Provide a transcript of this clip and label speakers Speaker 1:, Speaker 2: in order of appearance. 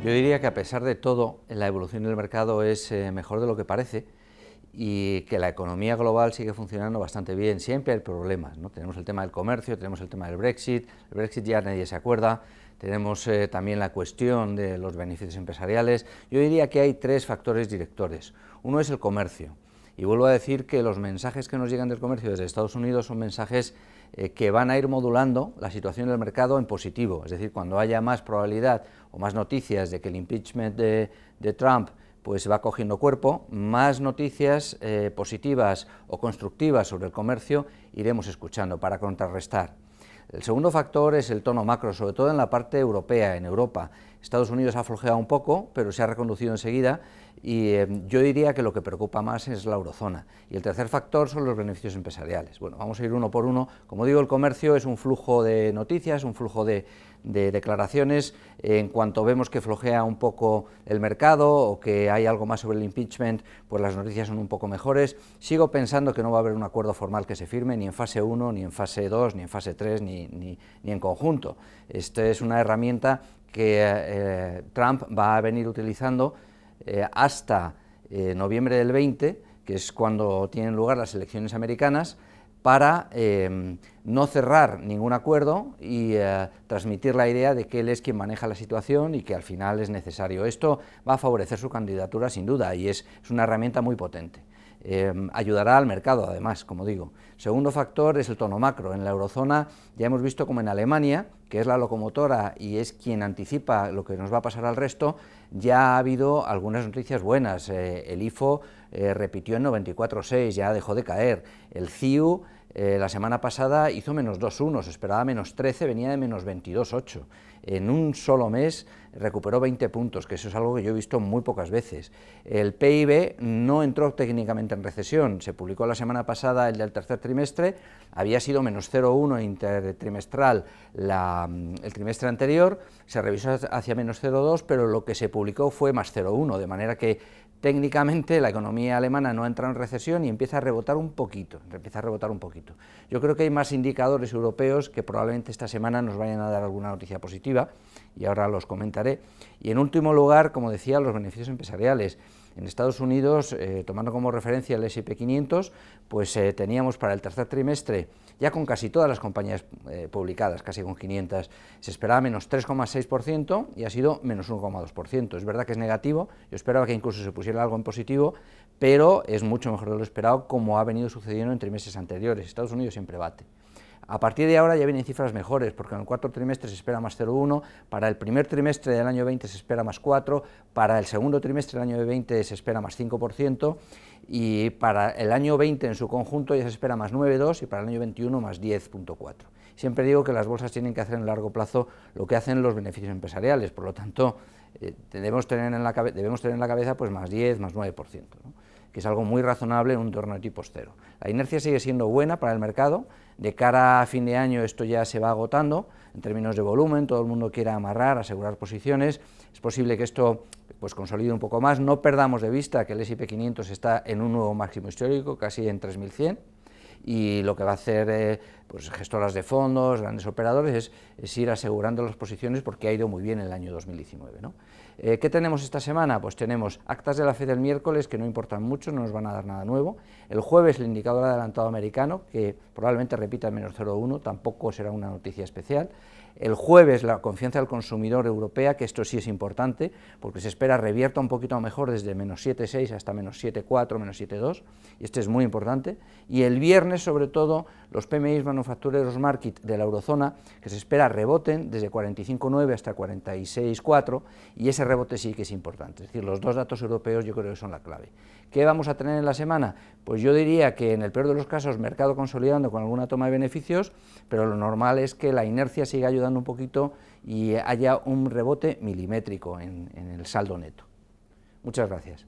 Speaker 1: Yo diría que a pesar de todo, la evolución del mercado es mejor de lo que parece y que la economía global sigue funcionando bastante bien. Siempre hay problemas, ¿no? Tenemos el tema del comercio, tenemos el tema del Brexit, el Brexit ya nadie se acuerda, tenemos también la cuestión de los beneficios empresariales. Yo diría que hay tres factores directores. Uno es el comercio. Y vuelvo a decir que los mensajes que nos llegan del comercio desde Estados Unidos son mensajes que van a ir modulando la situación del mercado en positivo. Es decir, cuando haya más probabilidad o más noticias de que el impeachment de Trump pues va cogiendo cuerpo, más noticias positivas o constructivas sobre el comercio iremos escuchando para contrarrestar. El segundo factor es el tono macro, sobre todo en la parte europea, en Europa. Estados Unidos ha flojeado un poco, pero se ha reconducido enseguida y yo diría que lo que preocupa más es la eurozona. Y el tercer factor son los beneficios empresariales. Bueno, vamos a ir uno por uno. Como digo, el comercio es un flujo de noticias, un flujo de declaraciones. En cuanto vemos que flojea un poco el mercado o que hay algo más sobre el impeachment, pues las noticias son un poco mejores. Sigo pensando que no va a haber un acuerdo formal que se firme ni en fase 1, ni en fase 2, ni en fase 3, ni en conjunto. Esta es una herramienta que Trump va a venir utilizando hasta noviembre del 20, que es cuando tienen lugar las elecciones americanas, para no cerrar ningún acuerdo y transmitir la idea de que él es quien maneja la situación y que al final es necesario. Esto va a favorecer su candidatura sin duda y es una herramienta muy potente. Ayudará al mercado además, como digo. Segundo factor es el tono macro. En la eurozona ya hemos visto como en Alemania, que es la locomotora y es quien anticipa lo que nos va a pasar al resto, ya ha habido algunas noticias buenas. El IFO repitió en 94,6, ya dejó de caer. El CIU la semana pasada hizo menos 2,1, se esperaba menos 13, venía de menos 22,8. En un solo mes recuperó 20 puntos, que eso es algo que yo he visto muy pocas veces. El PIB no entró técnicamente en recesión, se publicó la semana pasada el del tercer trimestre, había sido menos 0,1 intertrimestral el trimestre anterior, se revisó hacia menos 0,2, pero lo que se publicó fue más 0,1, de manera que técnicamente la economía alemana no ha entrado en recesión y empieza a rebotar un poquito, Yo creo que hay más indicadores europeos que probablemente esta semana nos vayan a dar alguna noticia positiva y ahora los comentaré. Y en último lugar, como decía, los beneficios empresariales. En Estados Unidos, tomando como referencia el S&P 500, pues teníamos para el tercer trimestre, ya con casi todas las compañías publicadas, casi con 500, se esperaba menos 3,6% y ha sido menos 1,2%. Es verdad que es negativo, yo esperaba que incluso se pusiera algo en positivo, pero es mucho mejor de lo esperado, como ha venido sucediendo en trimestres anteriores. Estados Unidos siempre bate. A partir de ahora ya vienen cifras mejores, porque en el cuarto trimestre se espera más 0,1, para el primer trimestre del año 20 se espera más 4, para el segundo trimestre del año 20 se espera más 5%, y para el año 20 en su conjunto ya se espera más 9,2 y para el año 21 más 10,4. Siempre digo que las bolsas tienen que hacer en largo plazo lo que hacen los beneficios empresariales, por lo tanto debemos tener en la cabeza pues más 10, más 9%, ¿no? Que es algo muy razonable en un entorno de tipos cero. La inercia sigue siendo buena para el mercado, de cara a fin de año esto ya se va agotando, en términos de volumen, todo el mundo quiere amarrar, asegurar posiciones, es posible que esto pues consolide un poco más, no perdamos de vista que el S&P 500 está en un nuevo máximo histórico, casi en 3.100, y lo que va a hacer pues gestoras de fondos, grandes operadores, es ir asegurando las posiciones porque ha ido muy bien el año 2019, ¿no? ¿Qué tenemos esta semana? Pues tenemos actas de la FED el miércoles que no importan mucho, no nos van a dar nada nuevo. El jueves el indicador adelantado americano, que probablemente repita el menos 0,1, tampoco será una noticia especial. El jueves la confianza del consumidor europea, que esto sí es importante, porque se espera revierta un poquito mejor desde menos 7,6 hasta menos 7,4, menos 7,2, y este es muy importante. Y el viernes, sobre todo, los PMI manufactureros market de la eurozona, que se espera reboten desde 45,9 hasta 46,4, y ese rebote sí que es importante. Es decir, los dos datos europeos yo creo que son la clave. ¿Qué vamos a tener en la semana? Pues yo diría que en el peor de los casos mercado consolidando con alguna toma de beneficios, pero lo normal es que la inercia siga ayudando un poquito y haya un rebote milimétrico en el saldo neto. Muchas gracias.